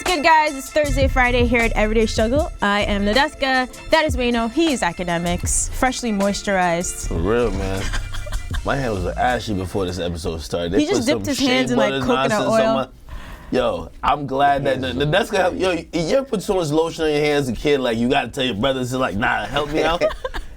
good, guys? It's Thursday, Friday here at Everyday Struggle. I am Nadeska. That is Wayno. He's academics, freshly moisturized. For real, man. My hand was ashy before this episode started. He just dipped his hands in like coconut oil. Yo, I'm glad that Nadeska, yo, you ever put so much lotion on your hands as a kid, like you gotta tell your brothers, like, nah, help me out?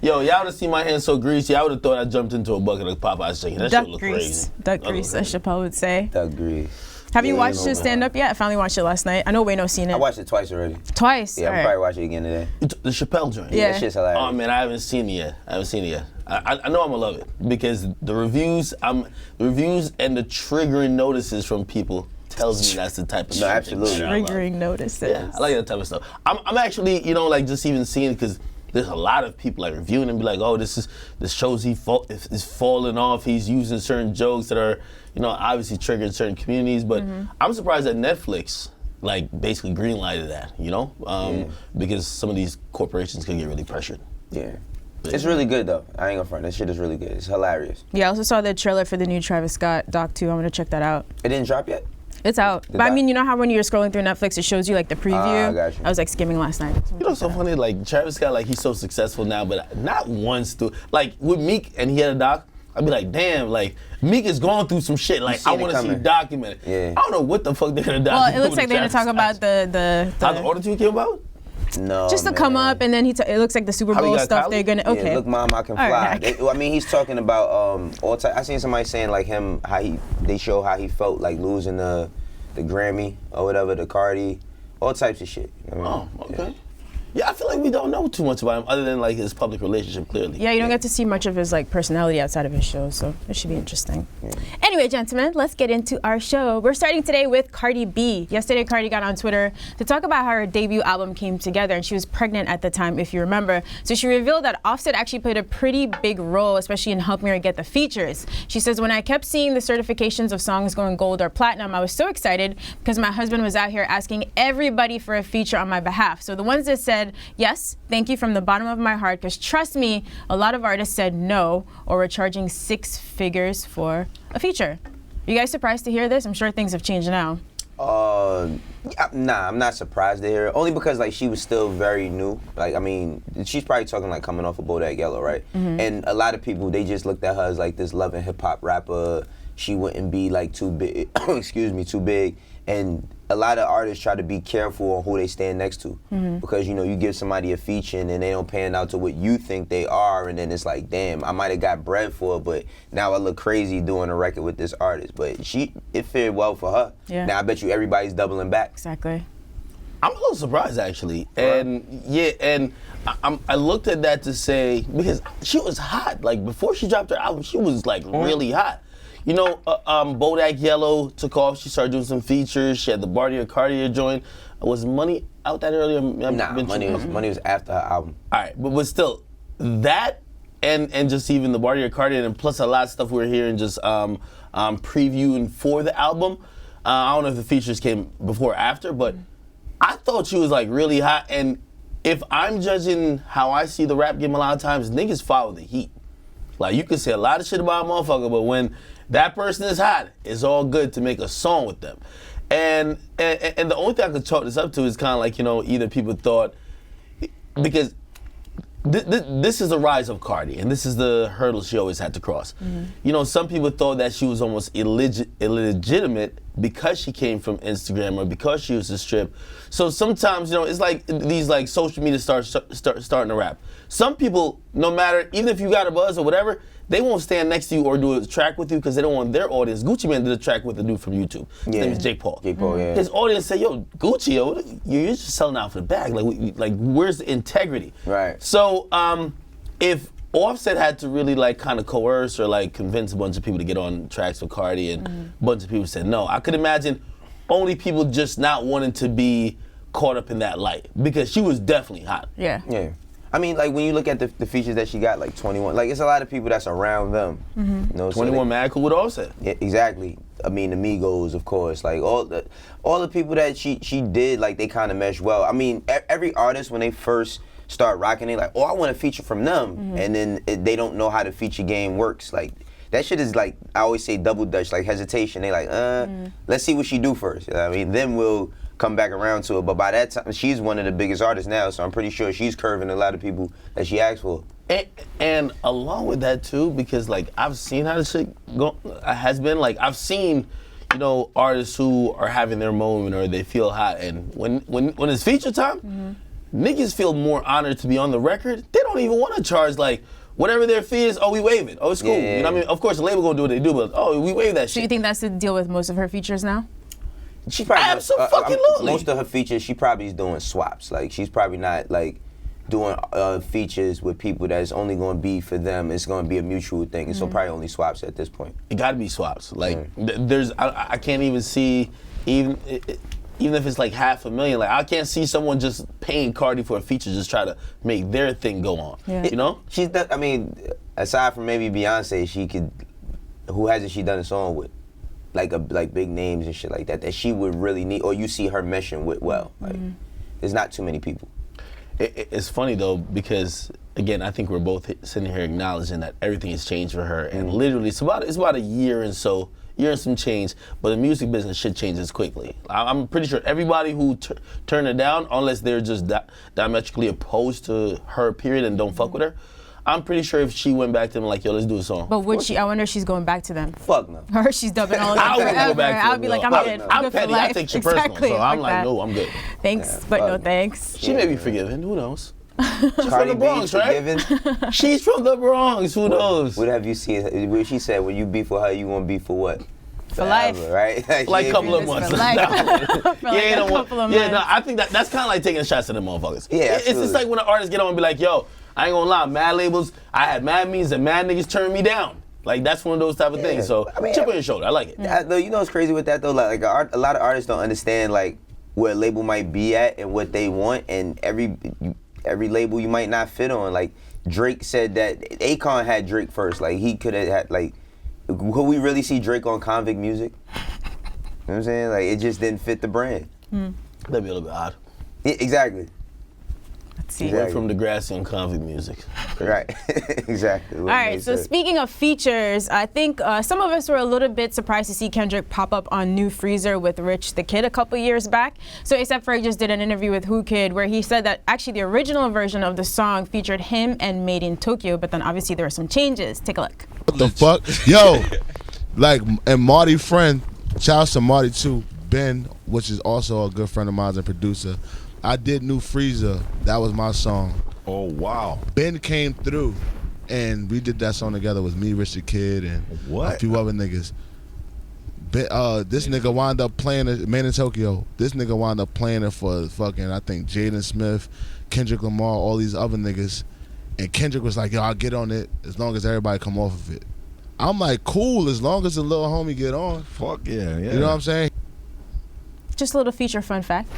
Yo, y'all would have seen my hands so greasy, I would have thought I jumped into a bucket of Popeye's chicken. That shit looked crazy. Duck grease, as Chappelle would say. Duck grease. Have you watched his stand-up yet? I finally watched it last night. I know Wayno's seen it. I watched it twice already. Twice? Yeah, I'll probably watch it again today. The Chappelle joint? Yeah. That shit's hilarious. Oh man, I haven't seen it yet. I know I'm gonna love it because the reviews and the triggering notices from people tells me that's the type of shit. No, absolutely. Triggering notices. Yeah, I like that type of stuff. I'm actually, like just even seeing it because there's a lot of people like reviewing and be like, oh, this shows is falling off. He's using certain jokes that are, obviously triggering certain communities. But I'm surprised that Netflix like basically greenlighted that, because some of these corporations can get really pressured. Yeah. It's really good though. I ain't gonna front. That shit is really good. It's hilarious. Yeah, I also saw the trailer for the new Travis Scott doc too. I'm gonna check that out. It didn't drop yet? It's out. But I mean, you know how when you're scrolling through Netflix, it shows you like the preview? I got you. I was like skimming last night. It's so funny, like Travis Scott, like he's so successful now, but not once like with Meek and he had a doc, I'd be like, damn, like Meek is going through some shit. Like I want to see it documented. Yeah. I don't know what the fuck they're gonna document. Well, it looks like they're gonna talk about the how the auto-tune came about? No, just to come up, and then it looks like the Super Bowl stuff. Kylie? They're gonna Yeah, look, Mom, I can fly. Right. I mean, he's talking about all type. I seen somebody saying like him, they show how he felt like losing the Grammy or whatever, the Cardi, all types of shit. Oh, okay. Yeah, I feel like we don't know too much about him other than like his public relationship, clearly. Yeah, you don't get to see much of his like personality outside of his show, so it should be interesting. Yeah. Anyway, gentlemen, let's get into our show. We're starting today with Cardi B. Yesterday, Cardi got on Twitter to talk about how her debut album came together, and she was pregnant at the time, if you remember. So she revealed that Offset actually played a pretty big role, especially in helping her get the features. She says, when I kept seeing the certifications of songs going gold or platinum, I was so excited because my husband was out here asking everybody for a feature on my behalf. So the ones that said, yes, thank you from the bottom of my heart, because trust me, a lot of artists said no or were charging 6 figures for a feature. Are you guys surprised to hear this? I'm sure things have changed now. Nah, I'm not surprised to hear it. Only because like she was still very new. Like, I mean, she's probably talking like coming off of Bodak Yellow, right? And a lot of people, they just looked at her as like this loving hip hop rapper. She wouldn't be like too big, too big. And a lot of artists try to be careful on who they stand next to, because you give somebody a feature and then they don't pan out to what you think they are, and then it's like, damn, I might have got bread for it, but now I look crazy doing a record with this artist. But it fared well for her. Yeah. Now I bet you everybody's doubling back. Exactly. I'm a little surprised actually, and I looked at that to say, because she was hot. Like before she dropped her album, she was like really hot. Bodak Yellow took off. She started doing some features. She had the Bartier Cartier joint. Was Money out that earlier? Nah, Money was after her album. All right, but still, that and just even the Bartier Cartier, and plus a lot of stuff we were hearing just previewing for the album. I don't know if the features came before or after, but I thought she was like really hot. And if I'm judging how I see the rap game a lot of times, niggas follow the heat. Like you can say a lot of shit about a motherfucker, but when that person is hot, it's all good to make a song with them. And the only thing I could chalk this up to is kind of like, either people thought, because this is the rise of Cardi, and this is the hurdle she always had to cross. Some people thought that she was almost illegitimate because she came from Instagram or because she used to strip. So sometimes, it's like these like social media starting to rap. Some people, no matter, even if you got a buzz or whatever, they won't stand next to you or do a track with you because they don't want their audience. Gucci Mane did a track with a dude from YouTube. His name is Jake Paul. Yeah. His audience said, yo, Gucci, you're just selling out for the bag. Like where's the integrity? Right. So if Offset had to really like kind of coerce or like convince a bunch of people to get on tracks with Cardi, and a bunch of people said no, I could imagine only people just not wanting to be caught up in that light, because she was definitely hot. Yeah. I mean, like when you look at the features that she got, like 21, like it's a lot of people that's around them. 21 mad cool with Offset. Yeah, exactly. I mean, the Migos, of course, like all the people that she did, like they kind of mesh well. I mean, every artist when they first start rocking, they like, oh, I want a feature from them, and then they don't know how the feature game works. Like that shit is like, I always say double dutch, like hesitation. They like, let's see what she do first. You know what I mean, then we'll come back around to it. But by that time, she's one of the biggest artists now, so I'm pretty sure she's curving a lot of people that she asked for. And along with that too, because like I've seen how this shit has been. Like I've seen, you know, artists who are having their moment or they feel hot, and when it's feature time, niggas feel more honored to be on the record. They don't even want to charge like whatever their fee is. Oh, we waive it. Oh, it's cool. Yeah. You know what I mean? Of course, the label gonna do what they do, but oh, we waive that shit. Do you think that's the deal with most of her features now? She probably Absolutely. most of her features, she probably is doing swaps. Like she's probably not like doing features with people that's only going to be for them. It's going to be a mutual thing. And so probably only swaps at this point. It got to be swaps. Like there's, I can't even see even if it's like $500,000. Like I can't see someone just paying Cardi for a feature just try to make their thing go on. Yeah. You know? She's done, I mean, aside from maybe Beyonce, she could. Who hasn't she done a song with? Like big names and shit like that she would really need, or you see her meshing with well. Like there's not too many people. It's funny though, because again, I think we're both sitting here acknowledging that everything has changed for her, and literally it's about a year and some change, but the music business shit changes quickly. I'm pretty sure everybody who turned her down, unless they're just diametrically opposed to her period and don't fuck with her, I'm pretty sure if she went back to them like, yo, let's do a song. But would she? I wonder if she's going back to them. Fuck no. Or she's dubbing all of them I wouldn't forever. go back to I them, would be like, no. I'm good. I'm good petty. for life. I take shit Exactly. personal, so I'm like, that. no, I'm good. Thanks, Yeah, but no fuck. thanks. She may be forgiven. Who knows? Cardi from the Bronx, B, right? forgiven? She's from the Bronx. Who knows? What have you seen? What she said, when you beef with her, you want to beef for what? For life. Right? Like a couple of For months. life. For like Yeah, a couple of yeah, months. no, I think that's kind of like taking shots at them motherfuckers. Yeah, It's just like when an artist get on and be like, yo, I ain't gonna lie, mad labels, I had mad meetings and mad niggas turned me down. Like that's one of those type of things. So I mean, chip on your shoulder, I like it. Though, you know what's crazy with that though? Like a lot of artists don't understand like where a label might be at and what they want, and every label you might not fit on. Like Drake said that Akon had Drake first. Like he could have had like, could we really see Drake on Convict Music? You know what I'm saying? Like it just didn't fit the brand. That'd be a little bit odd. Yeah, exactly. Let's see. Went from Degrassi on Convict Music. Right. Exactly. All right, so speaking of features, I think some of us were a little bit surprised to see Kendrick pop up on New Freezer with Rich the Kid a couple years back. So A$AP Ferg just did an interview with Who Kid where he said that actually the original version of the song featured him and Made in Tokyo, but then obviously there were some changes. Take a look. What the fuck? Yo, like, and Marty friend, shouts to Marty too, Ben, which is also a good friend of mine and producer. I did New Freezer. That was my song. Oh, wow. Ben came through, and we did that song together with me, Rich the Kid, and What? a few other niggas. This nigga wound up playing it, Man in Tokyo. This nigga wound up playing it for fucking, I think, Jaden Smith, Kendrick Lamar, all these other niggas. And Kendrick was like, yo, I'll get on it as long as everybody come off of it. I'm like, cool, as long as the little homie get on. Fuck yeah, yeah. You know what I'm saying? Just a little feature fun fact.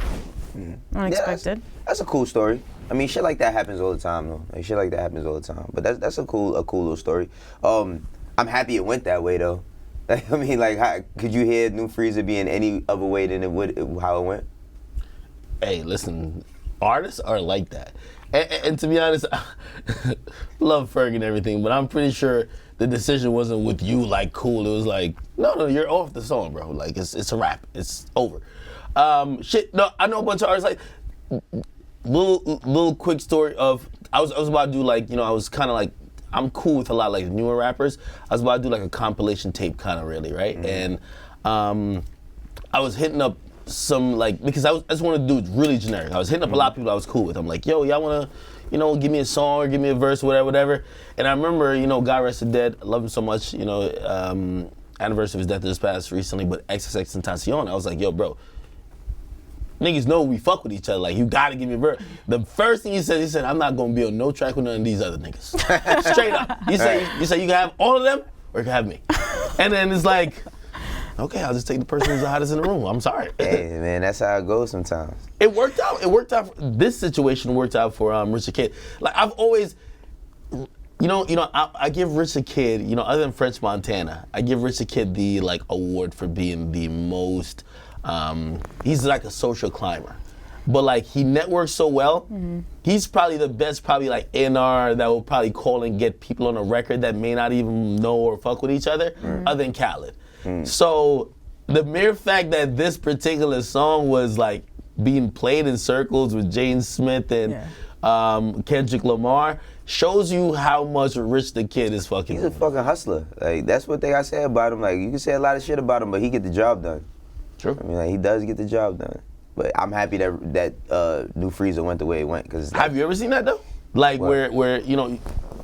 Unexpected. Yeah, that's a cool story. I mean, shit like that happens all the time, though. Like, shit like that happens all the time. But that's a cool little story. I'm happy it went that way, though. I mean, like, could you hear New Freezer being any other way than how it went? Hey, listen, artists are like that. And to be honest, love Ferg and everything, but I'm pretty sure the decision wasn't with you like cool. It was like, no, you're off the song, bro. Like it's a wrap. It's over. No, I know a bunch of artists like little quick story of I was about to do like, you know, I was kind of like, I'm cool with a lot of like newer rappers. I was about to do like a compilation tape kind of really, right? And I was hitting up some like, because I just wanted to do it really generic. I was hitting up a lot of people I was cool with. I'm like, yo, y'all wanna, you know, give me a song or give me a verse, whatever. And I remember, you know, God rest his dead, I love him so much, you know, anniversary of his death just passed recently, but XXXTentacion, I was like, yo, bro, niggas know we fuck with each other, like, you gotta give me a verse. The first thing he said, I'm not gonna be on no track with none of these other niggas. Straight up. You say you can have all of them, or you can have me. And then it's like, okay, I'll just take the person who's the hottest in the room. I'm sorry. Hey, man, that's how it goes sometimes. It worked out. This situation worked out for Rich the Kid. Like I've always, you know, I give Rich the Kid, you know, other than French Montana, I give Rich the Kid the like award for being the most. He's like a social climber, but like he networks so well. He's probably the best, like A&R that will probably call and get people on a record that may not even know or fuck with each other, other than Khaled. So the mere fact that this particular song was like being played in circles with Jaden Smith and Kendrick Lamar shows you how much rich the kid is fucking. He's a fucking hustler. Like, that's what I say about him. Like, you can say a lot of shit about him, but he get the job done. True. I mean, like, he does get the job done. But I'm happy that New Freezer went the way it went. Cause have you ever seen that though? Like where you know,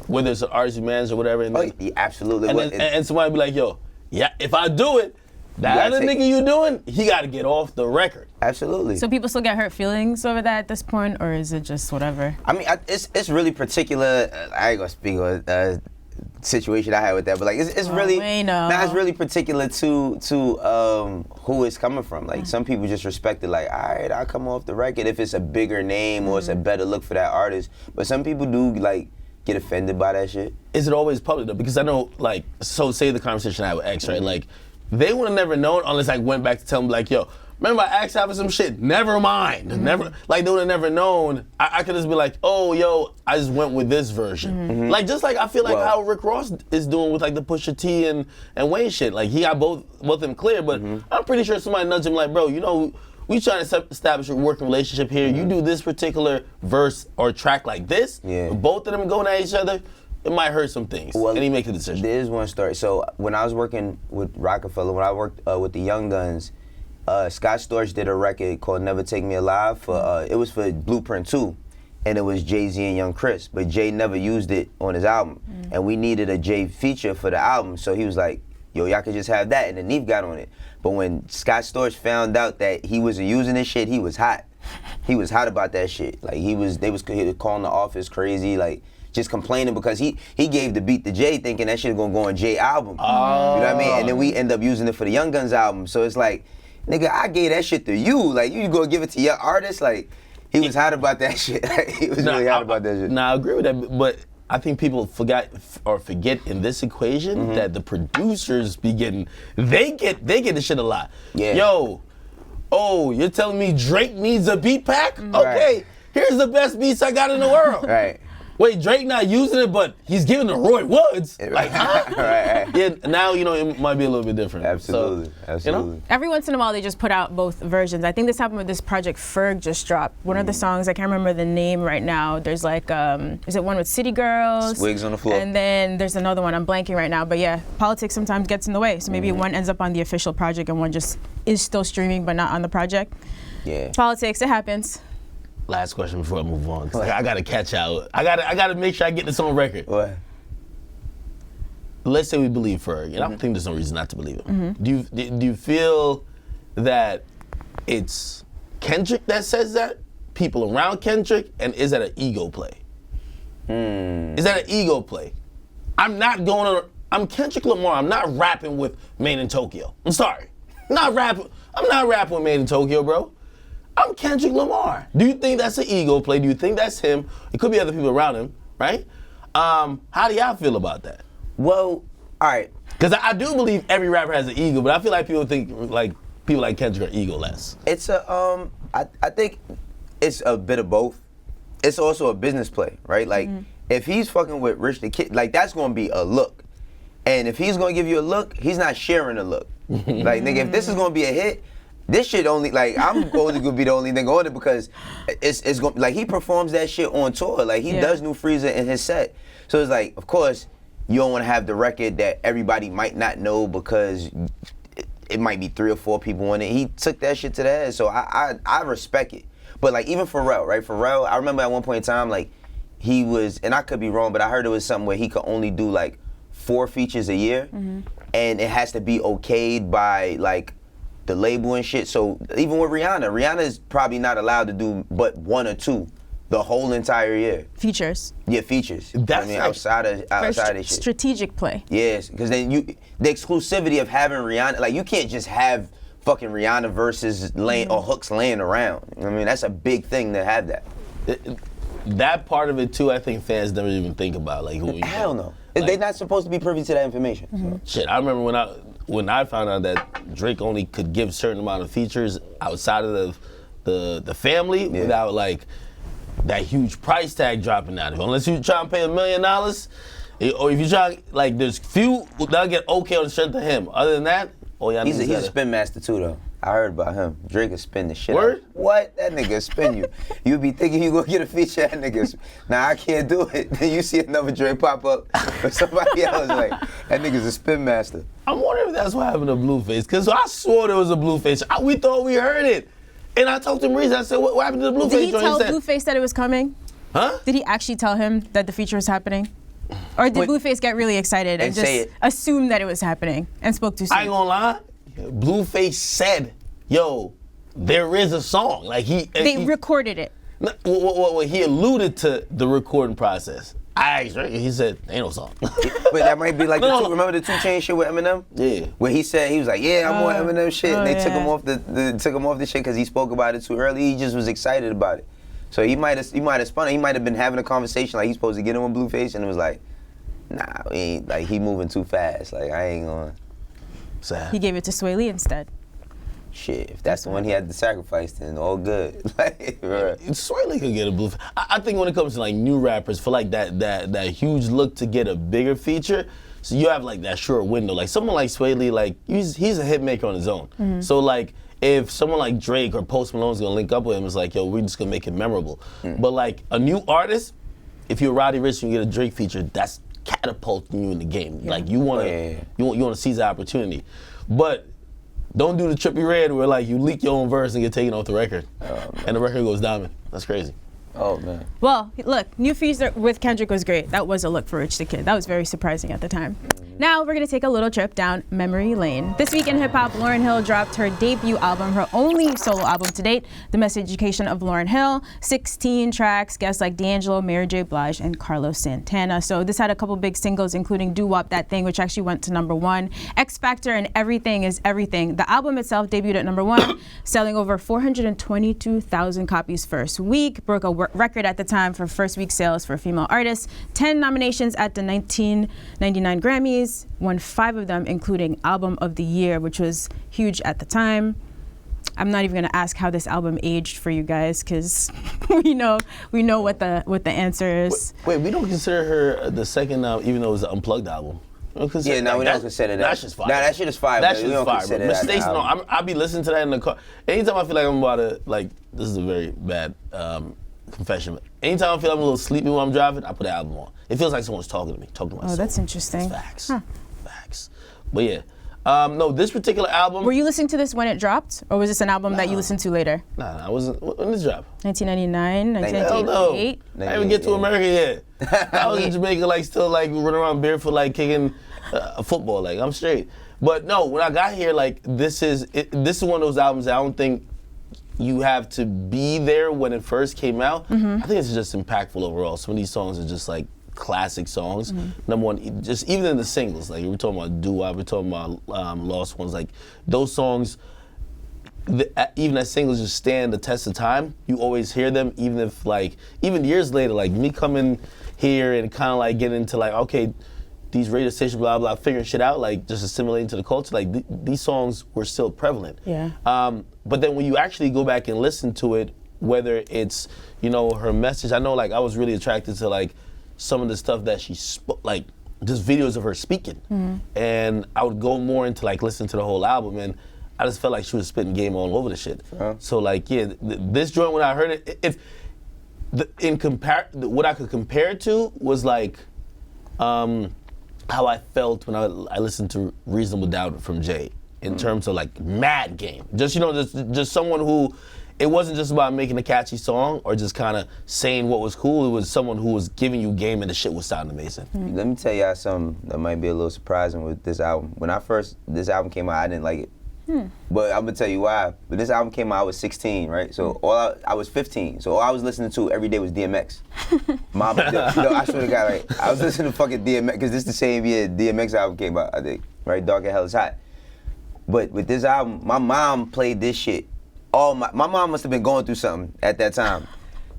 whether it's an artist manager or whatever. And yeah, absolutely. And somebody be like, yo, yeah, if I do it, that other nigga you doing, he got to get off the record. Absolutely. So people still get hurt feelings over that at this point, or is it just whatever? I mean, it's really particular. I ain't gonna speak on situation I had with that, but like it's really it's really particular to who it's coming from. Like some people just respect it. Like, all right, I'll come off the record if it's a bigger name or it's a better look for that artist. But some people do like get offended by that shit. Is it always public though? Because I know, like, so say the conversation I had with X, right? Like, they would have never known unless I went back to tell them, like, yo, remember I asked having some shit? Never mind. Never, like, they would have never known. I could just be like, oh, yo, I just went with this version. Like, just like I feel like how Rick Ross is doing with like the Pusha T and Wayne shit. Like, he got both of them clear, but I'm pretty sure somebody nudged him like, bro, you know, we trying to establish a working relationship here. You do this particular verse or track like this, both of them going at each other, it might hurt some things. Well, and he make a decision. There's one story. So when I was working with Rockefeller, when I worked with the Young Guns, Scott Storch did a record called Never Take Me Alive. It was for Blueprint 2, and it was Jay-Z and Young Chris, but Jay never used it on his album. And we needed a Jay feature for the album, so he was like, yo, y'all could just have that, and then Neef got on it. But when Scott Storch found out that he wasn't using this shit, he was hot. He was hot about that shit. Like, he was calling the office crazy, like, just complaining because he gave the beat to Jay thinking that shit gonna go on Jay album. Oh. You know what I mean? And then we end up using it for the Young Guns album. So it's like, nigga, I gave that shit to you. Like, you go give it to your artist. Like, he was hot about that shit. Like, he was really hot about that shit. Nah, I agree with that, but I think people forget in this equation that the producers be getting, they get the shit a lot. Yeah. Yo, oh, you're telling me Drake needs a beat pack? Okay, here's the best beats I got in the world. Right. Wait, Drake not using it, but he's giving to Roy Woods. Like, huh? Right. Yeah, now, you know, it might be a little bit different. Absolutely, so, absolutely. You know? Every once in a while, they just put out both versions. I think this happened with this project Ferg just dropped. One of the songs, I can't remember the name right now. There's like, is it one with City Girls? Wigs on the Floor. And then there's another one, I'm blanking right now. But yeah, politics sometimes gets in the way. So maybe one ends up on the official project and one just is still streaming but not on the project. Yeah. Politics, it happens. Last question before I move on. I gotta catch out. I gotta make sure I get this on record. What? Let's say we believe Ferg, and I don't think there's no reason not to believe him. Do you feel that it's Kendrick that says that? People around Kendrick, and is that an ego play? Is that an ego play? I'm Kendrick Lamar. I'm not rapping with Made in Tokyo. I'm sorry. I'm not rapping with Made in Tokyo, bro. I'm Kendrick Lamar. Do you think that's an ego play? Do you think that's him? It could be other people around him, right? How do y'all feel about that? Well, all right. Because I do believe every rapper has an ego, but I feel like people think like people like Kendrick are egoless. It's I think it's a bit of both. It's also a business play, right? Like, if he's fucking with Rich the Kid, like, that's gonna be a look. And if he's gonna give you a look, he's not sharing a look. Like, nigga, if this is gonna be a hit, this shit only, like, I'm only gonna be the only thing on it because it's gonna, like, he performs that shit on tour. Like, he does New Freezer in his set. So it's like, of course, you don't wanna have the record that everybody might not know because it might be 3 or 4 people on it. He took that shit to the head, so I respect it. But, like, even Pharrell, right? Pharrell, I remember at one point in time, like, he was, and I could be wrong, but I heard it was something where he could only do, like, 4 features a year, and it has to be okayed by, like, the label and shit. So even with Rihanna is probably not allowed to do but 1 or 2 the whole entire year. Features. Yeah, features. That's I mean, outside of this shit. Strategic play. Yes, because then the exclusivity of having Rihanna, like, you can't just have fucking Rihanna verses or hooks laying around. I mean, that's a big thing to have that. That part of it too, I think fans never even think about. Like, hell no. Like, they're not supposed to be privy to that information. So. Shit, I remember when I found out that Drake only could give certain amount of features outside of the family without, like, that huge price tag dropping out of it. Unless you try and pay $1 million, or if you try, like, there's few that'll get okay on the strength of him. Other than that, he's a spin master too, though. I heard about him. Drake will spin the shit Word? out. What? That nigga spin you. You be thinking you gonna get a feature, that nigga. Nah, I can't do it. Then you see another Drake pop up or somebody else like, that nigga's a spin master. I'm wondering if that's what happened to Blueface, because I swore there was a Blueface. We thought we heard it. And I talked to him recently. I said, what happened to the Blueface Did he joint? tell said, Blueface that it was coming? huh? Did he actually tell him that the feature was happening? Or did Blueface get really excited and say just it. assume that it was happening and spoke too soon? I ain't gonna lie. Blueface said, yo, there is a song. Like They recorded it. Well, he alluded to the recording process. I asked Drake, he said, ain't no song. But that might be like No. remember the 2 Chainz shit with Eminem? Yeah. Where he said, he was like, yeah, I'm on Eminem shit. And they took yeah. him off took him off the shit because he spoke about it too early. He just was excited about it. So he might have spun it. He might have been having a conversation like he's supposed to get in with Blueface, and it was like, nah, we ain't, like he moving too fast. Like I ain't gonna. Sad. He gave it to Sway Lee instead. Shit, if that's the one he had to sacrifice, then all good. Like, right. Sway Lee could get a Blueface. I think when it comes to like new rappers, for like that huge look to get a bigger feature, so you have like that short window. Like someone like Sway Lee, like he's a hit maker on his own. Mm-hmm. So like if someone like Drake or Post Malone's gonna link up with him, it's like, yo, we're just gonna make it memorable. But like a new artist, if you're Roddy Ricch and you get a Drake feature, that's catapulting you in the game. Like you wanna you wanna seize the opportunity. But don't do the Trippie Redd where like you leak your own verse and get taken off the record, and the record goes diamond. That's crazy. Oh man. Well, look, new feature with Kendrick was great. That was a look for Rich the Kid. That was very surprising at the time. Now we're gonna take a little trip down memory lane. This week in hip hop, Lauryn Hill dropped her debut album, her only solo album to date, The Miseducation of Lauryn Hill. 16 tracks, guests like D'Angelo, Mary J. Blige, and Carlos Santana. So this had a couple big singles, including Doo Wop That Thing, which actually went to #1. X Factor and Everything is Everything. The album itself debuted at #1, selling over 422,000 copies first week, broke a record at the time for first week sales for female artists. 10 nominations at the 1999 Grammys, won 5 of them, including Album of the Year, which was huge at the time. I'm not even gonna ask how this album aged for you guys, because we know what the answer is. Wait, we don't consider her the second, even though it was an unplugged album. Yeah, no, we don't consider that. That shit's fire. Nah, that shit is fire. That but shit's we don't fire. consider Bro. that Mistakes, an no. album. I be listening to that in the car. Anytime I feel like I'm about to, like, this is a very bad confession, but anytime I feel I'm a little sleepy when I'm driving, I put the album on. It feels like someone's talking to me, talking to my soul. Oh, that's interesting. It's facts. Facts. But yeah. No, this particular album. Were you listening to this when it dropped, or was this an album that you listened to later? Nah, I wasn't. When did this drop? 1999, Hell no. 1988. I didn't even get to America yet. I was in Jamaica, like, still, like, running around barefoot, like, kicking a football. Like, I'm straight. But no, when I got here, like, this is one of those albums that I don't think you have to be there when it first came out. I think it's just impactful overall. Some of these songs are just, like, classic songs. Number one, just even in the singles, like we're talking about Doo Wop, we're talking about Lost Ones, like those songs, even as singles just stand the test of time. You always hear them, even if like, even years later, like me coming here and kind of like getting into like, okay, these radio stations, blah, blah, figuring shit out, like just assimilating to the culture, like these songs were still prevalent. Yeah. But then when you actually go back and listen to it, whether it's, you know, her message, I know like I was really attracted to like some of the stuff that she spoke, like just videos of her speaking. And I would go more into like listening to the whole album, and I just felt like she was spitting game all over the shit. So like, yeah, this joint, when I heard it, what I could compare it to was like how I felt when I listened to Reasonable Doubt from Jay, in terms of like mad game. Just, you know, just someone who, it wasn't just about making a catchy song or just kind of saying what was cool. It was someone who was giving you game and the shit would sound amazing. Let me tell y'all something that might be a little surprising with this album. When this album came out, I didn't like it. But I'm gonna tell you why. When this album came out, I was 16, right? So I was 15. So all I was listening to every day was DMX. Mom, you know, I swear to God, like, I was listening to fucking DMX, because this is the same year DMX album came out, I think, right? Dark and Hell is Hot. But with this album, my mom played this shit. My mom must have been going through something at that time.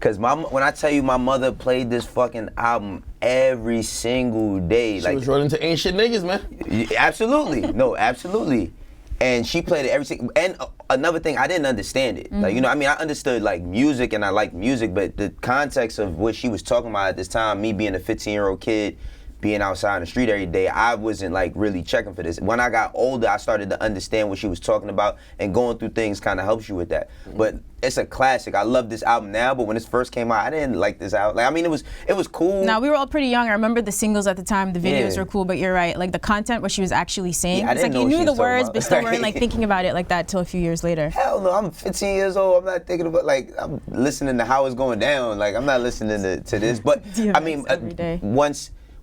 Cause when I tell you my mother played this fucking album every single day. She was running to ain't shit niggas, man. Absolutely. No, absolutely. And she played it every single, and another thing, I didn't understand it. Like, you know, I mean, I understood like music and I liked music, but the context of what she was talking about at this time, me being a 15-year-old kid, being outside in the street every day, I wasn't like really checking for this. When I got older, I started to understand what she was talking about, and going through things kind of helps you with that. But it's a classic. I love this album now, but when this first came out, I didn't like this album. Like, I mean, it was cool. No, we were all pretty young. I remember the singles at the time. The videos Yeah. were cool, but you're right. Like the content, what she was actually saying, Yeah, I it's didn't like you know what knew she the was talking words, about. but still weren't like thinking about it like that till a few years later. Hell no, I'm 15 years old. I'm not thinking about, like, I'm listening to how it's going down. Like, I'm not listening to this. But, I mean, every day.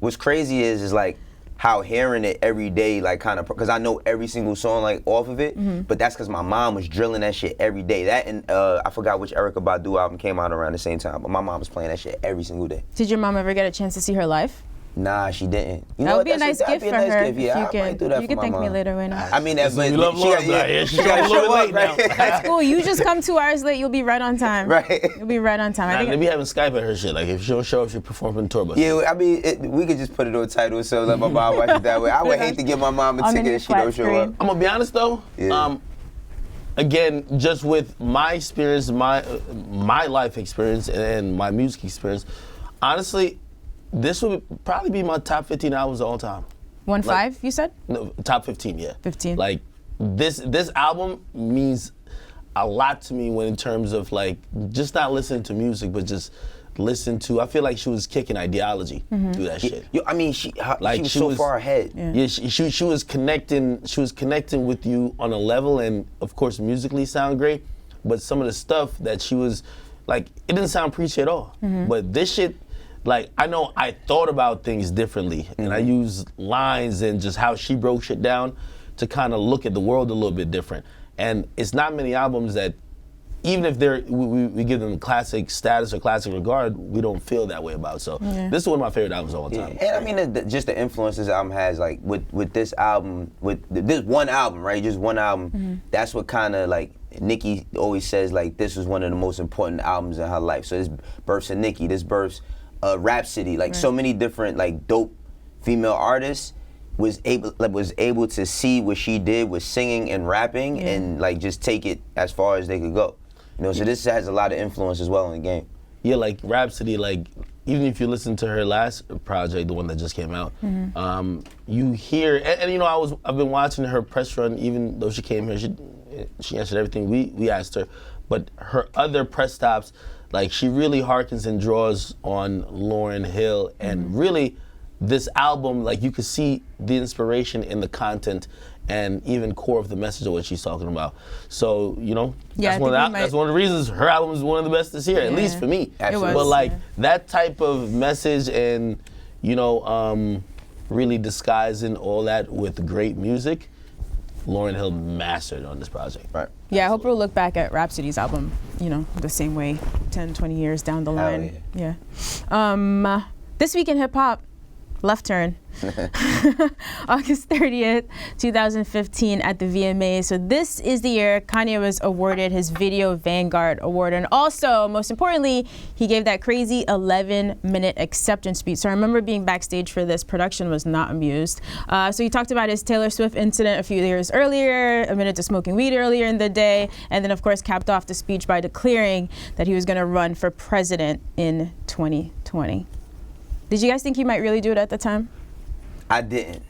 What's crazy is like, how hearing it every day, like, kind of, because I know every single song, like, off of it, but that's because my mom was drilling that shit every day. That and I forgot which Erykah Badu album came out around the same time, but my mom was playing that shit every single day. Did your mom ever get a chance to see her live? Nah, she didn't. You That know would what? be a nice gift for her. Gift. Yeah, I might do that you for can my thank mom. me later, why not? I mean, that, but We love Lauryn, but yeah, she got a little bit late now. That's cool. You just come 2 hours late, you'll be right on time. Right. You'll be right on time. Nah, I they think be having Skype at her shit. Like if she don't show up, she perform on tour bus. Yeah, I mean, we could just put it on title so let my mom watch it that way. I would hate to give my mom a On the ticket new if she don't flat show screen. up. I'm gonna be honest though. Yeah. Again, just with my experience, my life experience, and my music experience, honestly, this would probably be my top 15 albums of all time. 1-5, you said? No, top 15, yeah. 15. Like this album means a lot to me when in terms of like just not listening to music, but just listen to. I feel like she was kicking ideology through that shit. Yo, I mean, she was she so far ahead. Yeah, she was connecting. She was connecting with you on a level, and of course, musically sound great. But some of the stuff that she was like, it didn't sound preachy at all. But this shit, like, I know I thought about things differently, and I used lines and just how she broke shit down to kind of look at the world a little bit different. And it's not many albums that, even if we give them classic status or classic regard, we don't feel that way about. So this is one of my favorite albums of all time. And I mean, just the influence this album has, like with this album, with this one album, right? Just one album. That's what kind of like Nicki always says, like this was one of the most important albums in her life. So this births of Nicki, this births Rhapsody, like so many different like dope female artists was able to see what she did with singing and rapping and like just take it as far as they could go. You know, so this has a lot of influence as well in the game. Yeah, like Rhapsody, like even if you listen to her last project, the one that just came out, you hear, and you know, I've been watching her press run, even though she came here, she answered everything we asked her, but her other press stops, like she really harkens and draws on Lauryn Hill, and really this album, like you could see the inspiration in the content and even core of the message of what she's talking about. So, you know, that's one of the reasons her album is one of the best this year, at least for me. Absolutely. But like that type of message and, you know, really disguising all that with great music, Lauryn Hill mastered on this project. Right. Yeah, I hope we'll look back at Rhapsody's album, you know, the same way 10, 20 years down the line. Yeah. This week in hip hop, Left Turn. August 30th, 2015 at the VMAs. So this is the year Kanye was awarded his Video Vanguard Award. And also, most importantly, he gave that crazy 11-minute acceptance speech. So I remember being backstage for this. Production was not amused. So he talked about his Taylor Swift incident a few years earlier, admitted to smoking weed earlier in the day, and then of course capped off the speech by declaring that he was going to run for president in 2020. Did you guys think he might really do it at the time? I didn't.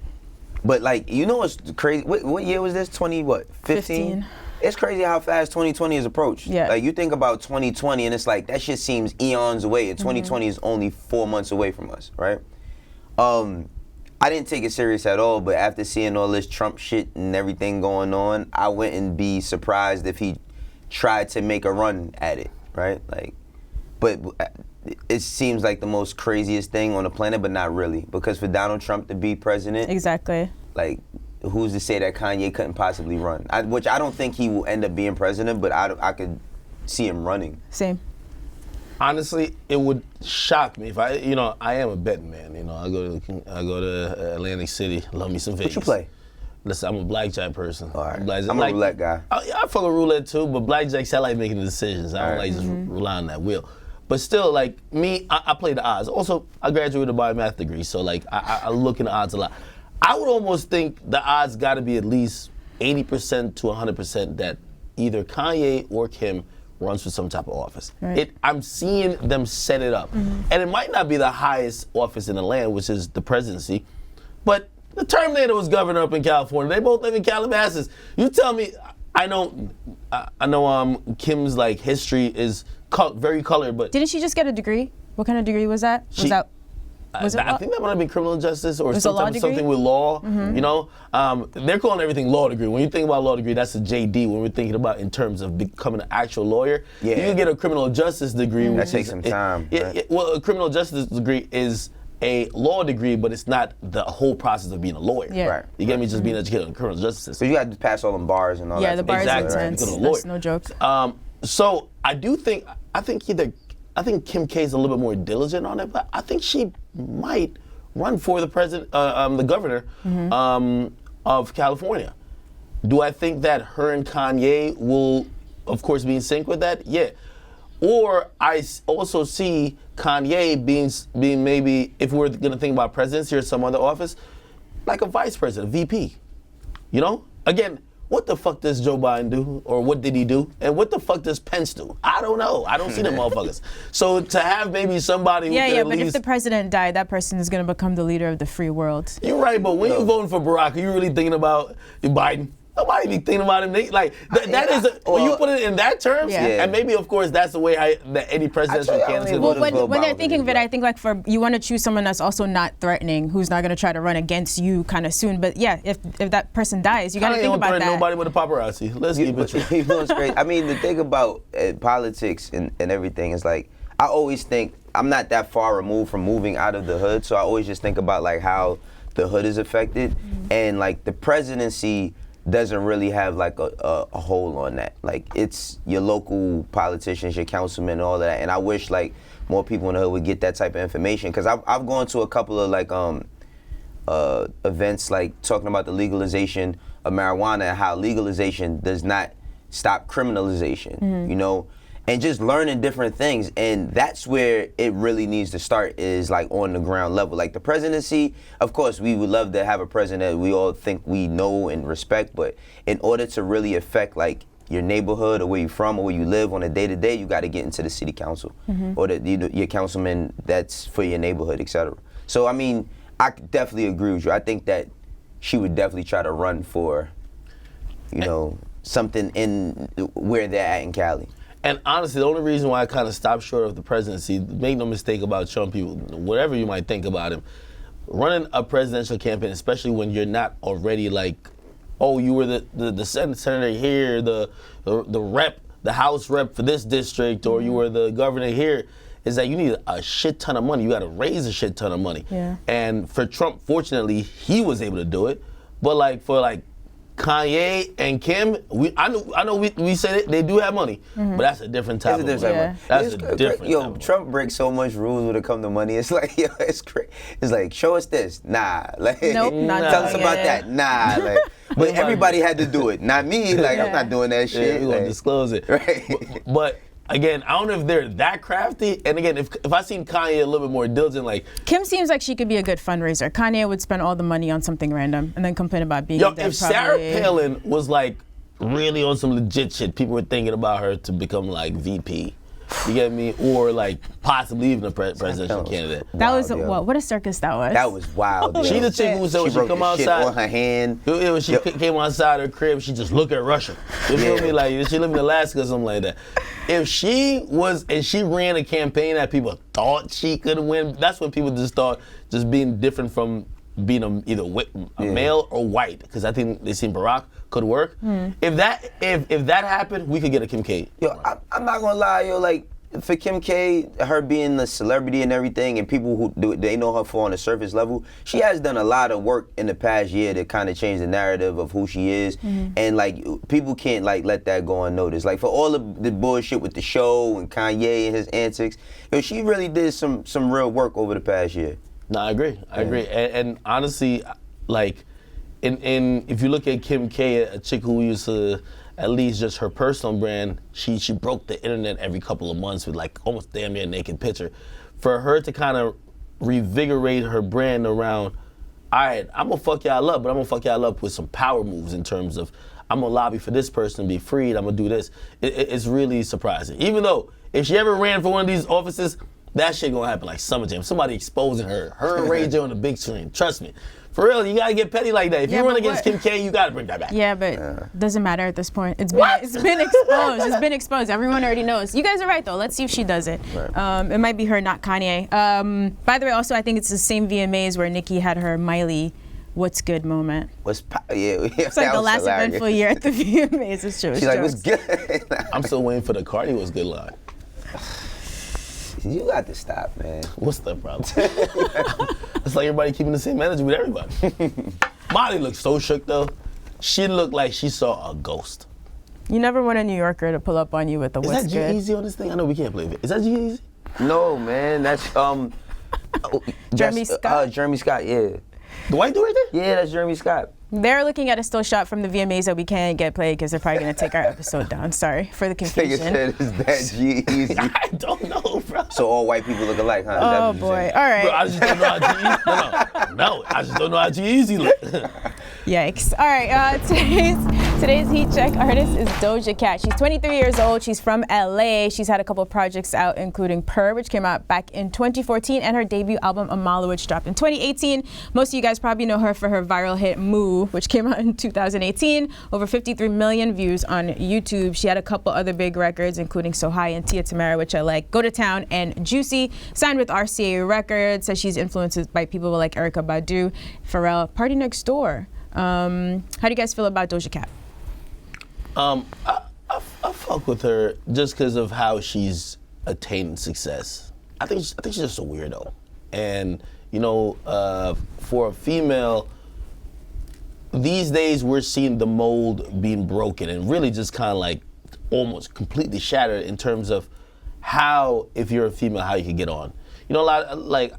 But like, you know what's crazy? What year was this? 15? It's crazy how fast 2020 is approached. Yeah. Like you think about 2020 and it's like, that shit seems eons away, and 2020 is only 4 months away from us, right? I didn't take it serious at all, but after seeing all this Trump shit and everything going on, I wouldn't be surprised if he tried to make a run at it, right? Like, but it seems like the most craziest thing on the planet, but not really. Because for Donald Trump to be president, Exactly. like, who's to say that Kanye couldn't possibly run? Which I don't think he will end up being president, but I could see him running. Same. Honestly, it would shock me if I am a betting man. You know, I go to Atlantic City, love me some Vegas. What you play? Listen, I'm a blackjack person. All right. I'm a roulette guy. I fuck with roulette too, but blackjacks, I like making the decisions. I don't like just relying on that wheel. But still, like me, I play the odds. Also, I graduated a biomath degree, so like I look in the odds a lot. I would almost think the odds got to be at least 80% to 100% that either Kanye or Kim runs for some type of office. Right. I'm seeing them set it up. And it might not be the highest office in the land, which is the presidency, but the Terminator was governor up in California. They both live in Calabasas. You tell me, I know Kim's like history is very colored, but Didn't she just get a degree? What kind of degree was that? Was it I law? think that might have been criminal justice or Was it some law type of degree? something with law. You know, they're calling everything law degree. When you think about law degree, that's a JD. When we're thinking about in terms of becoming an actual lawyer, Yeah. you can get a criminal justice degree. That takes some time, right? Well, a criminal justice degree is a law degree, but it's not the whole process of being a lawyer. Yeah. Right. You get me? Just being educated in criminal justice So system. you got to pass all them bars and all that. Yeah, the bars Exactly. are intense. You go to a lawyer. That's no joke. So I think Kim K is a little bit more diligent on it, but I think she might run for the president, the governor of California. Do I think that her and Kanye will, of course, be in sync with that? Yeah. Or I also see Kanye being maybe, if we're going to think about presidency or some other office, like a vice president, VP. You know? Again, what the fuck does Joe Biden do? Or what did he do? And what the fuck does Pence do? I don't know. I don't see them motherfuckers. So to have maybe somebody who Yeah, can yeah, at but if least... the president died, that person is going to become the leader of the free world. You're right, but when you voting for Barack, are you really thinking about Biden? Nobody be thinking about him. When you put it in that terms, Yeah. and maybe of course that's the way that any presidential candidate. Well, When they're thinking of it, I think like you want to choose someone that's also not threatening, who's not going to try to run against you kind of soon. But yeah, if that person dies, you got to think about that. Nobody with a paparazzi. Let's keep it true. You know what's great? I mean, the thing about politics and everything is like, I always think, I'm not that far removed from moving out of the hood, so I always just think about like how the hood is affected, and like the presidency doesn't really have like a hold on that. Like it's your local politicians, your councilmen, all of that. And I wish like more people in the hood would get that type of information, because I've gone to a couple of like events like talking about the legalization of marijuana and how legalization does not stop criminalization, you know, and just learning different things. And that's where it really needs to start, is like on the ground level. Like the presidency, of course, we would love to have a president that we all think we know and respect, but in order to really affect like your neighborhood or where you're from or where you live on a day-to-day, you got to get into the city council or your councilman that's for your neighborhood, etc. So, I mean, I definitely agree with you. I think that she would definitely try to run for, you know, something in where they're at in Cali. And honestly, the only reason why I kind of stopped short of the presidency, make no mistake about showing people, whatever you might think about him, running a presidential campaign, especially when you're not already like, oh, you were the senator here, the rep, the House rep for this district, or you were the governor here, is that you need a shit ton of money. You got to raise a shit ton of money. Yeah. And for Trump, fortunately, he was able to do it. But like for like Kanye and Kim, I know we say they do have money, but that's a different type of money. Yeah. That's a different type Yo, of money. Trump breaks so much rules when it comes to money. It's like, yo, it's crazy. It's like, show us this. Nah. Like, Nope, not tell us doing about it. that. Nah. Like, but everybody had to do it. Not me. Like, I'm not doing that Yeah, shit. we're gonna Like, disclose it. Right. But again, I don't know if they're that crafty. And again, if I seen Kanye a little bit more diligent, like Kim seems like she could be a good fundraiser. Kanye would spend all the money on something random and then complain about being yo, dead. if Sarah Palin was like really on some legit shit, people were thinking about her to become like VP. You get me? Or like possibly even a presidential candidate. That was Wild, what a circus that was. That was wild. She yo. the chick who said when she broke come the shit outside on her hand. When she came outside her crib, she just look at Russia. You feel me? Like she live in Alaska or something like that. If she was and she ran a campaign that people thought she could win, that's when people just thought just being different from being either a male or white, because I think they seen Barack could work. If that happened, we could get a Kim K. Yo, I'm not gonna lie, yo, like for Kim K, her being the celebrity and everything, and people who they know her for on the surface level, she has done a lot of work in the past year to kind of change the narrative of who she is, and like people can't like let that go unnoticed. Like for all of the bullshit with the show and Kanye and his antics, yo, she really did some real work over the past year. No, I agree. I agree. And honestly, like, if you look at Kim K, a chick who used to, at least just her personal brand, she broke the internet every couple of months with like almost damn near naked picture. For her to kind of revigorate her brand around, all right, I'm gonna fuck y'all up, but I'm gonna fuck y'all up with some power moves in terms of I'm gonna lobby for this person to be freed. I'm gonna do this. It's really surprising. Even though if she ever ran for one of these offices, that shit gonna happen like Summer Jam. Somebody exposing her and Ray J on the big screen. Trust me. For real, you gotta get petty like that. If you run against Kim K, you gotta bring that back. Yeah, but doesn't matter at this point. It's been exposed. It's been exposed. Everyone already knows. You guys are right though. Let's see if she does it. Right. It might be her, not Kanye. By the way, also I think it's the same VMAs where Nicki had her Miley "What's Good" moment. It's like the last eventful year at the VMAs. It's true. She's like, "What's good?" I'm still waiting for the Cardi "What's Good" line. You got to stop, man. What's the problem? It's like everybody keeping the same energy with everybody. Molly looked so shook though. She looked like she saw a ghost. You never want a New Yorker to pull up on you with the "What's Good." Is that G-Eazy on this thing? I know we can't play it. Is that G-Eazy? No, man. That's Jeremy Scott. Jeremy Scott, yeah. The white dude right there? Yeah, that's Jeremy Scott. They're looking at a still shot from the VMAs that we can't get played because they're probably going to take our episode down. Sorry for the confusion. Nigga said, is that G-Eazy? I don't know, bro. So all white people look alike, huh? Oh, boy. All right. Bro, I just don't know how G-Eazy... No, I just don't know how G-Eazy look. Yikes. All right, today's Heat Check artist is Doja Cat. She's 23 years old. She's from LA. She's had a couple of projects out, including Purr, which came out back in 2014, and her debut album, Amala, which dropped in 2018. Most of you guys probably know her for her viral hit, Moo, which came out in 2018. Over 53 million views on YouTube. She had a couple other big records, including So High and Tia Tamara, which I like, Go to Town, and Juicy. Signed with RCA Records. Says she's influenced by people like Erykah Badu, Pharrell, Party Next Door. How do you guys feel about Doja Cat? I fuck with her just because of how she's attained success. I think she's just a weirdo, and you know, for a female, these days we're seeing the mold being broken and really just kind of like almost completely shattered in terms of how, if you're a female, how you can get on. You know, a lot like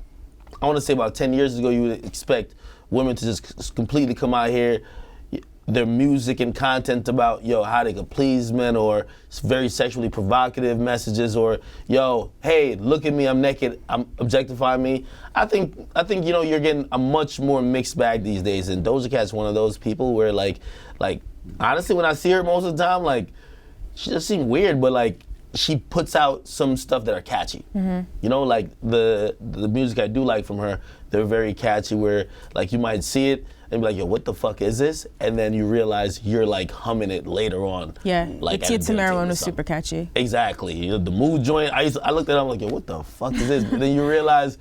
I want to say about 10 years ago, you would expect women to just completely come out here, their music and content about, yo, how they could please men, or very sexually provocative messages, or, yo, hey, look at me, I'm naked, I'm objectifying me. I think you know, you're getting a much more mixed bag these days, and Doja Cat's one of those people where like honestly, when I see her most of the time, like, she just seems weird, but like, she puts out some stuff that are catchy. Mm-hmm. You know, like the music I do like from her, they're very catchy, where like you might see it and be like, yo, what the fuck is this? And then you realize you're like humming it later on. Yeah, like the Tia Tamara one was super catchy. Exactly. You know, the mood joint, I looked at it, I'm like, yo, what the fuck is this? But then you realize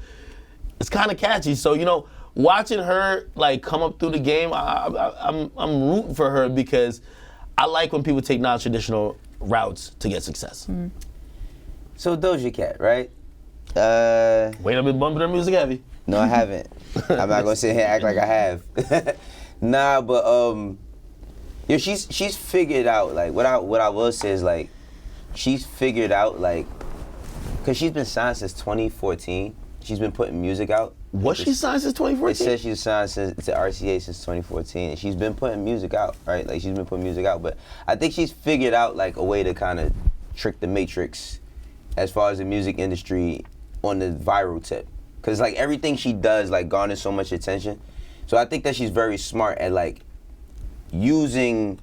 it's kind of catchy. So, you know, watching her like come up through the game, I'm rooting for her because I like when people take non-traditional routes to get success. Mm. So Doja Cat, right? Wait, I've been bumping her music heavy. No, I haven't. I'm not gonna sit here and act like I have. Nah, but yeah, she's figured out, like, what I will say is, like, she's figured out, like, cause she's been signed since 2014. She's been putting music out. Was she signed since 2014? It says she was signed to RCA since 2014, and she's been putting music out, right? Like, she's been putting music out, but I think she's figured out, like, a way to kind of trick the matrix as far as the music industry on the viral tip. Because, like, everything she does, like, garners so much attention. So I think that she's very smart at, like, using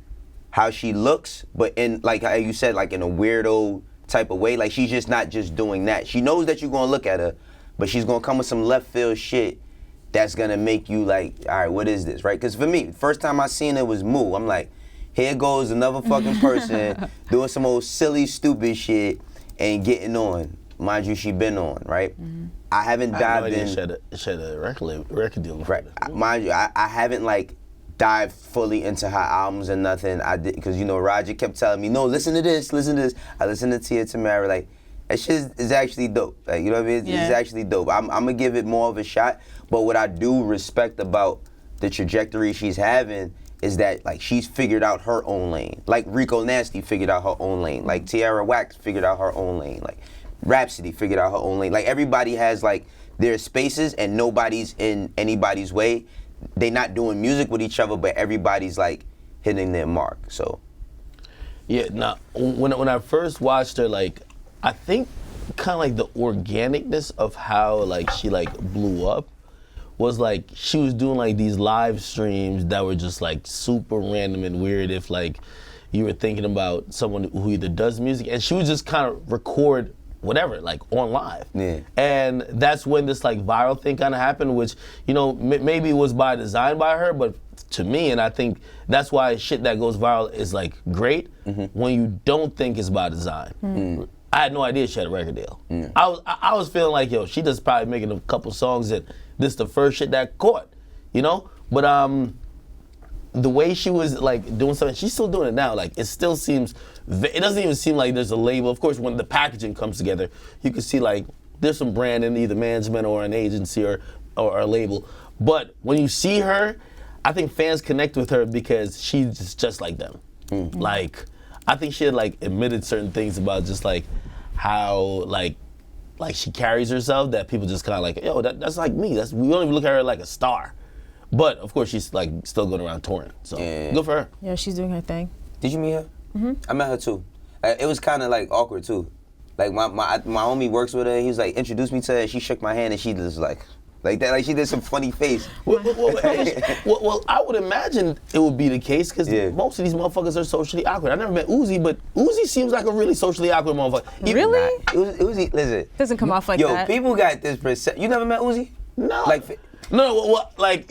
how she looks, but in, like how you said, like, in a weirdo type of way. Like, she's just not just doing that. She knows that you're going to look at her, but she's going to come with some left field shit that's going to make you like, all right, what is this, right? Because for me, first time I seen it was Moo. I'm like, here goes another fucking person doing some old silly, stupid shit and getting on. Mind you, she been on, right? Mm-hmm. I haven't dived in. She had a record deal. Right. Mind you, I haven't like dived fully into her albums or nothing. I did, because, you know, Roger kept telling me, no, listen to this, listen to this. I listened to Tia Tamara, like, that shit is actually dope. Like, you know what I mean? Yeah. It's actually dope. I'm gonna give it more of a shot. But what I do respect about the trajectory she's having is that, like, she's figured out her own lane. Like Rico Nasty figured out her own lane. Like Tierra Whack figured out her own lane. Like Rhapsody figured out her own lane. Like, everybody has like their spaces and nobody's in anybody's way. They not doing music with each other, but everybody's like hitting their mark. So yeah, now when I first watched her, like, I think kind of like the organicness of how like she like blew up was like she was doing like these live streams that were just like super random and weird. If like you were thinking about someone who either does music, and she would just kind of record whatever, like on live. Yeah. And that's when this like viral thing kind of happened, which, you know, maybe it was by design by her, but to me, and I think that's why shit that goes viral is like great when you don't think it's by design. I had no idea she had a record deal. I was feeling like, yo, she just probably making a couple songs that this the first shit that caught, you know? But the way she was like doing something, she's still doing it now. Like it still seems, it doesn't even seem like there's a label. Of course, when the packaging comes together, you can see like there's some brand in either management or an agency or a label. But when you see her, I think fans connect with her because she's just like them. Like, I think she had like admitted certain things about just like how like she carries herself that people just kind of like, yo, that's like me. We don't even look at her like a star. But of course, she's like still going around touring. So good for her. Yeah, she's doing her thing. Did you meet her? I met her too. It was kind of like awkward too. Like my homie works with her. He was like, introduced me to her. She shook my hand and she just like that. Like she did some funny face. Well, I would imagine it would be the case because most of these motherfuckers are socially awkward. I never met Uzi, but Uzi seems like a really socially awkward motherfucker. Really? Uzi, listen. Doesn't come off like that. Yo, people got this perception. You never met Uzi? No. Like. No, like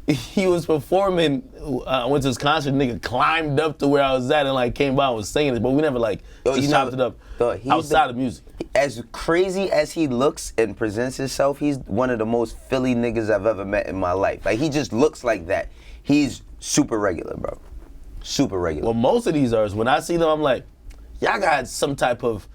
he was performing. I went to his concert. Nigga climbed up to where I was at and like came by and was singing it, but we never like just chopped it up outside of music. As crazy as he looks and presents himself, he's one of the most Philly niggas I've ever met in my life. Like he just looks like that. He's super regular, bro. Super regular. Well, most of these artists, when I see them, I'm like, y'all got some type of.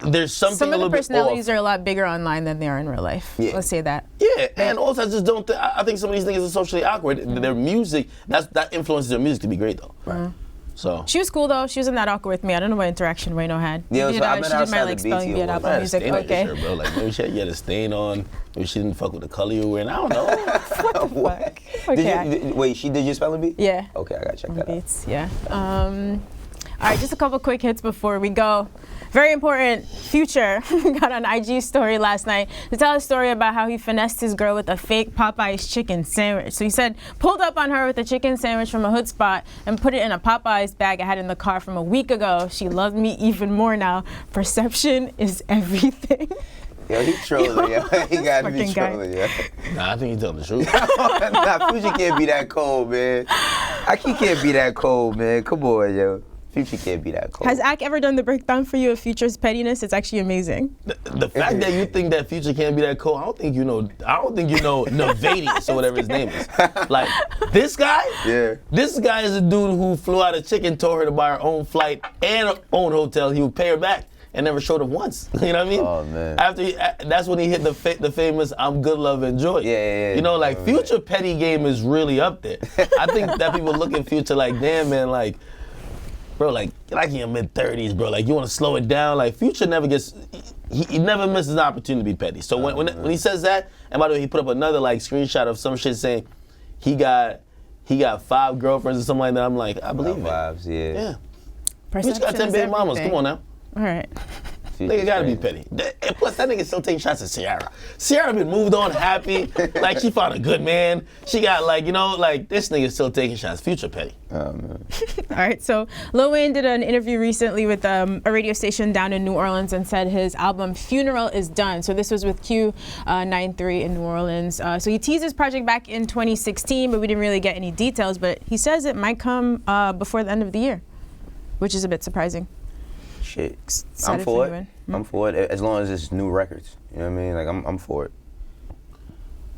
There's something Some a of the little personalities bit off. are a lot bigger online than they are in real life. Yeah. Let's say that. Yeah, and also I just don't. I think some of these niggas are socially awkward. Their music, that influences their music to be great though. Right. So She was cool though. She wasn't that awkward with me. I don't know what interaction Wayno had. Yeah, She so I met she her did my outside like the spelling BT bee at Awards. Apple Music. stain on your Okay. shirt, bro. Like maybe she had a stain on. Maybe she didn't fuck with the color you were wearing. I don't know. What? Okay. Wait, she did your spelling bee? Yeah. Okay, I gotta check that out. Beats. Yeah. All right, just a couple quick hits before we go. Very important. Future got on IG story last night to tell a story about how he finessed his girl with a fake Popeyes chicken sandwich. So he said, pulled up on her with a chicken sandwich from a hood spot and put it in a Popeyes bag I had in the car from a week ago. She loves me even more now. Perception is everything. Yo, he trolling, yo. He gotta be fucking guy. trolling, yo. Nah, I think he's telling the truth. Nah, Future can't be that cold, man. He can't be that cold, man. Come on, yo. Future can't be that cold. Has Ak ever done the breakdown for you of Future's pettiness? It's actually amazing. The fact that you think that Future can't be that cold, I don't think you know Navadius or whatever his name is. Like this guy, this guy is a dude who flew out a chicken, told her to buy her own flight and her own hotel. He would pay her back and never showed up once. You know what I mean? Oh man. That's when he hit the famous "I'm good, love, and joy." Yeah. You know, like Future petty game is really up there. I think that people look at Future like, damn man, like. Bro, like in your mid-30s, bro. Like, you want to slow it down? Like, Future never gets, he never misses an opportunity to be petty. So when he says that, and by the way, he put up another like screenshot of some shit saying he got 5 girlfriends or something like that. I'm like, I believe it. Vibes, yeah. Future got 10 baby mamas. Come on now. All right. Nigga gotta be petty. And plus, that nigga still taking shots at Ciara. Ciara been moved on, happy. Like, she found a good man. She got, like, you know, like, this nigga still taking shots. Future petty. Oh, man. All right, so Lil Wayne did an interview recently with a radio station down in New Orleans and said his album Funeral is done. So this was with Q93 in New Orleans. So he teased his project back in 2016, but we didn't really get any details. But he says it might come before the end of the year, which is a bit surprising. Shit. Excited I'm for you, it. man. I'm for it, as long as it's new records. You know what I mean? Like, I'm for it.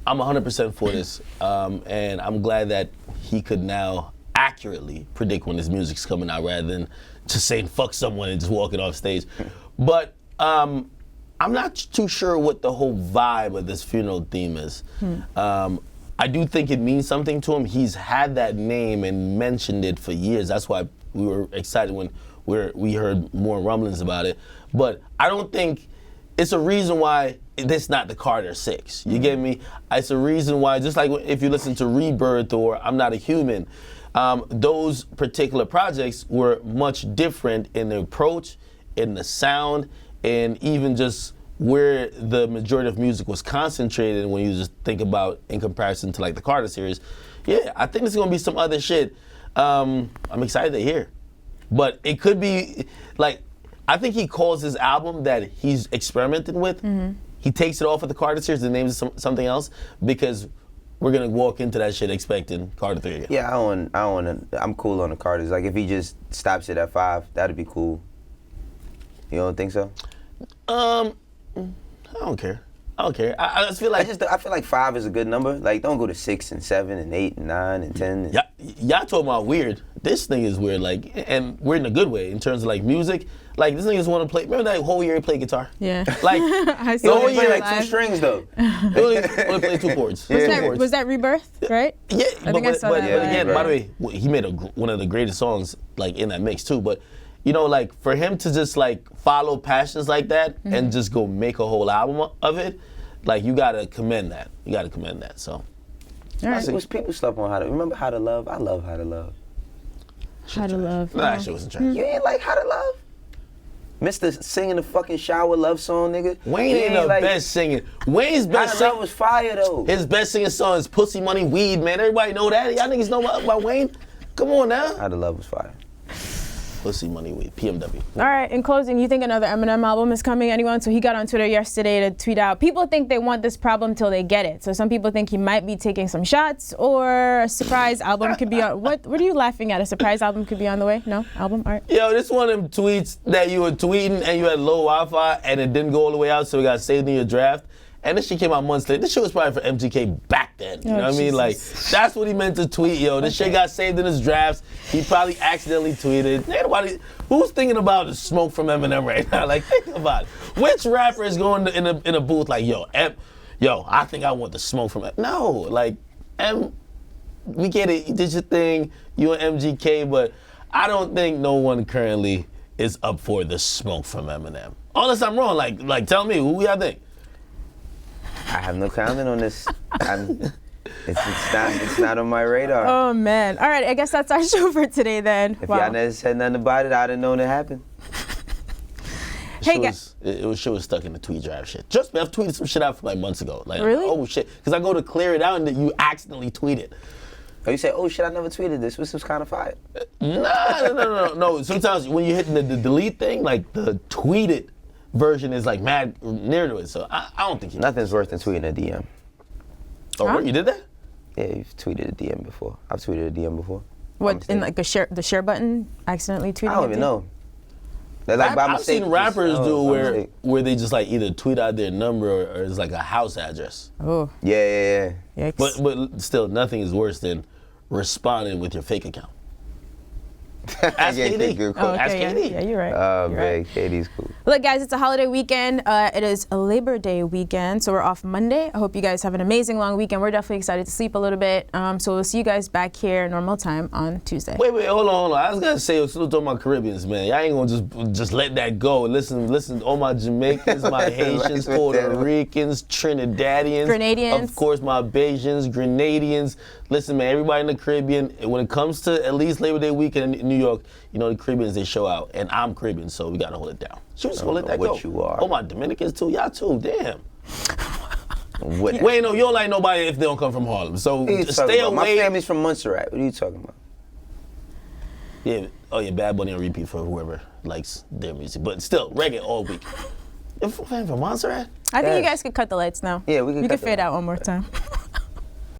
I'm 100% for this, and I'm glad that he could now accurately predict when his music's coming out rather than just saying fuck someone and just walking off stage. But I'm not too sure what the whole vibe of this funeral theme is. I do think it means something to him. He's had that name and mentioned it for years. That's why we were excited when we heard more rumblings about it. But I don't think it's a reason why this not the Carter 6. You get me? It's a reason why, just like if you listen to Rebirth or I'm Not a Human, those particular projects were much different in the approach, in the sound, and even just where the majority of music was concentrated when you just think about in comparison to like the Carter series, yeah, I think there's gonna be some other shit. I'm excited to hear. But it could be, like, I think he calls his album that he's experimenting with. He takes it off of the Carter series and names it something else because we're gonna walk into that shit expecting Carter 3 again. Yeah, I'm cool on the Carters. Like, if he just stops it at 5, that'd be cool. You don't think so? I don't care. I just feel like I feel like 5 is a good number. Like, don't go to 6 and 7 and 8 and 9 and 10. And y'all talking about weird. This thing is weird, like, and weird in a good way in terms of like music. Like, this nigga just want to play. Remember that whole year he played guitar? Yeah. Like, I He only year, play like 2 strings though. he only played 2 chords. Was that Rebirth, right? Yeah, I think I saw but that. again, by the way, he made one of the greatest songs like in that mix too. But you know, like for him to just like follow passions like that and just go make a whole album of it, like you gotta commend that. So. All right. Was people slept on remember How to Love? I love How to Love. How to Love. No, that shit wasn't trash. You ain't like How to Love? Mr. singing the fucking shower love song, nigga. Wayne ain't the best singing. Wayne's best How to Love was fire though. His best singing song is Pussy Money Weed, man. Everybody know that. Y'all niggas know about Wayne? Come on now. How to Love was fire. Pussy Money Weed, PMW. All right, in closing, you think another Eminem album is coming, anyone? So he got on Twitter yesterday to tweet out, people think they want this problem till they get it. So some people think he might be taking some shots, or a surprise album could be on. What are you laughing at? A surprise album could be on the way? No? Album? All right. Yo, this one of them tweets that you were tweeting and you had low Wi-Fi and it didn't go all the way out, so it got saved in your draft. And this shit came out months later. This shit was probably for MGK back then. You know what I mean? Like, that's what he meant to tweet, yo. This shit got saved in his drafts. He probably accidentally tweeted. Nobody, who's thinking about the smoke from Eminem right now? Like, think about it. Which rapper is going in a booth like, yo, I think I want the smoke from Eminem? No, like, we get it. You did your thing. You and MGK, but I don't think no one currently is up for the smoke from Eminem. Unless I'm wrong. Like, tell me, who y'all think? I have no comment on this. It's not on my radar. Oh, man. All right, I guess that's our show for today then. If y'all never said nothing about it, I'd have known it happened. Hey, guys. It was stuck in the tweet drive shit. Trust me, I've tweeted some shit out for like months ago. Like, really? Oh shit, because I go to clear it out and then you accidentally tweet it. Oh, you say, oh shit, I never tweeted this. This was kind of fire. No. Sometimes when you're hitting the delete thing, like the tweeted version is like mad near to it. So I don't think Nothing's worse than tweeting a DM. Oh, huh? You did that? Yeah, you've tweeted a DM before. I've tweeted a DM before. What, in like the share button, accidentally tweeting? I don't even know. They're like by mistake. I've seen rappers do where they just like either tweet out their number or it's like a house address. Oh. Yeah. Yikes. But still, nothing is worse than responding with your fake account. Ask KD. Good Oh, okay, Ask yeah. KD. Yeah, you're right. Oh, You're man, right. KD's cool. Look, guys, it's a holiday weekend. It is a Labor Day weekend, so we're off Monday. I hope you guys have an amazing long weekend. We're definitely excited to sleep a little bit. So we'll see you guys back here normal time on Tuesday. Wait, hold on. I was gonna say, still talking about Caribbeans, man. Y'all ain't gonna just let that go. Listen, all my Jamaicans, my Haitians, Puerto Ricans, Trinidadians, Grenadians. of course my Bajans, Grenadians. Listen, man, everybody in the Caribbean, when it comes to at least Labor Day weekend in New York, you know, the Caribbeans, they show out. And I'm Caribbean, so we gotta hold it down. So we just gonna let that go. What you are. Oh, my Dominicans too. Y'all too, damn. What? Wait, no, you don't like nobody if they don't come from Harlem. So What are you just talking stay about? away. My family's from Montserrat. What are you talking about? Yeah, Bad Bunny on repeat for whoever likes their music. But still, reggae all week. You're fan from Montserrat? I think you Yes. guys could cut the lights now. Yeah, we can You cut could the fade lights. out one more time.